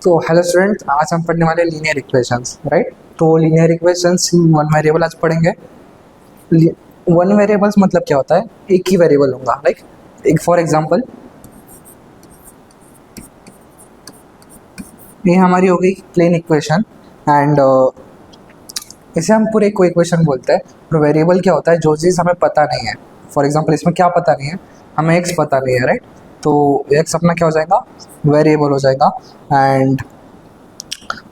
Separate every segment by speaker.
Speaker 1: तो hello student, आज हम पढ़ने वाले लीनियर इक्वेशंस, राइट। तो लीनियर इक्वेशंस वन वेरिएबल आज पढ़ेंगे। वन वेरिएबल्स मतलब क्या होता है? एक ही वेरिएबल होगा, लाइक एक फॉर एग्जांपल ये हमारी हो गई प्लेन इक्वेशन एंड इसे हम पूरे को इक्वेशन बोलते हैं। और वेरिएबल क्या होता है? जो चीज़ हमें पता नहीं है। फॉर एग्जांपल इसमें क्या पता नहीं है? हमें एक्स पता नहीं है, राइट। तो एक्स अपना क्या हो जाएगा? वेरिएबल हो जाएगा। एंड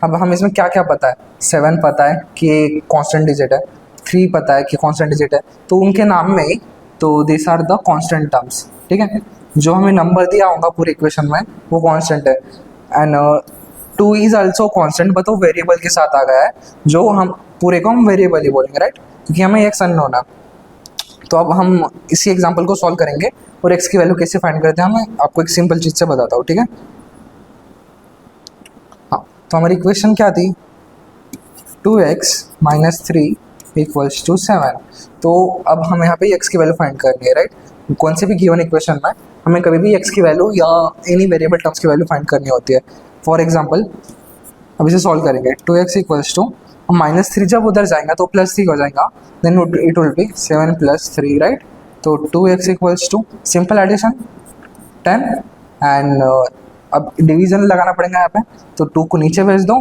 Speaker 1: अब हम इसमें क्या क्या पता है? 7 पता है कि कांस्टेंट डिजिट है, 3 पता है कि कांस्टेंट डिजिट है, तो उनके नाम में ही तो this are the constant terms, ठीक है। जो हमें नंबर दिया होगा पूरे इक्वेशन में वो कांस्टेंट है। And 2 is also constant, but वो वेरिएबल के साथ आ गया है, जो हम पूरे को हम वेरिएबल ही बोलेंगे, राइट, क्योंकि हमें एक्स अननोन है। तो अब हम इसी एग्जाम्पल को सॉल्व करेंगे और एक्स की वैल्यू कैसे फाइंड करते हैं मैं आपको एक सिंपल चीज़ से बताता हूँ, ठीक है। हाँ, तो हमारी इक्वेशन क्या थी? 2x minus 3 equals to 7। तो अब हमें यहाँ पे x की वैल्यू फाइंड करनी है, राइट। कौन से भी गिवन इक्वेशन में हमें कभी भी x की वैल्यू या एनी वेरिएबल टर्म्स की वैल्यू फाइंड करनी होती है। फॉर एग्जांपल अब इसे सॉल्व करेंगे। 2x इक्वल्स टू -3 जब उधर जाएगा तो +3 हो जाएगा, then it will be 7 + 3, right. तो 2x equals to simple addition 10 and अब डिवीजन लगाना पड़ेगा यहाँ पे, तो 2 को नीचे भेज दो।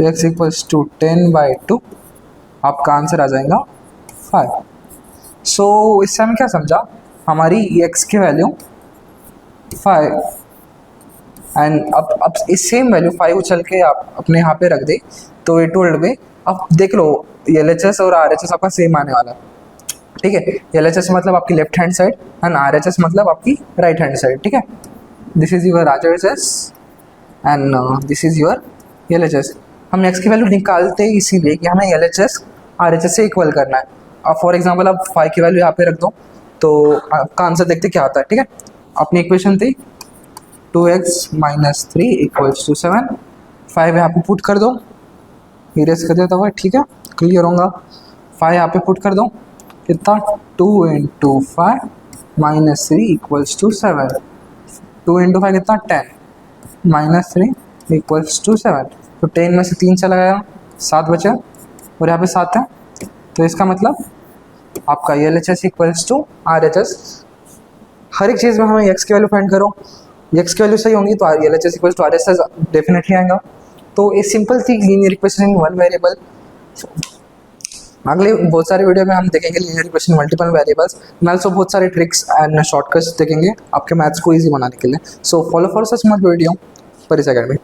Speaker 1: x इक्वल्स टू 10/2, आपका आंसर आ जाएगा 5। सो इससे हमें क्या समझा? हमारी x की वैल्यू 5 एंड अब इस सेम वैल्यू 5 उछल के आप अपने यहाँ पे रख दे तो इट विल बी, अब देख लो LHS और RHS आपका सेम आने वाला, ठीक है। LHS मतलब आपकी left hand side and RHS मतलब आपकी राइट हैंड साइड, ठीक है। This is your RHS and this is your LHS। हम x की वैल्यू निकालते हैं इसीलिए कि हमें LHS RHS से इक्वल करना है। अब फॉर एग्जांपल आप 5 की वैल्यू यहाँ पे रख दो तो आपका आंसर देखते क्या आता है, ठीक है। अपनी इक्वेशन थी 2x माइनस 3 इक्वल्स टू 7। 5 यहाँ पे पुट कर दो, इरेज कर देता हुआ, ठीक है, क्लियर होगा। 5 यहाँ पे पुट कर दो, कितना? 2 × 5 माइनस 3 इक्वल्स टू 7। 2 × 5 कितना? 10 -3 इक्वल्स टू 7। तो 10 में से 3 चला गया, 7 बचे और यहाँ पे 7 है। तो इसका मतलब आपका LHS इक्वल्स टू RHS। हर एक चीज़ में हमें x की वैल्यू फाइंड करो, x की वैल्यू सही होंगी तो LHS equals to RHS definitely आएगा। तो ये सिंपल थी linear equation in one variable. अगले बहुत सारे वीडियो में हम देखेंगे linear equation multiple variables, also बहुत सारे ट्रिक्स एंड शॉर्टकट्स देखेंगे आपके मैथ्स को इजी बनाने के लिए। So follow for such much video पर इस अकेडमी।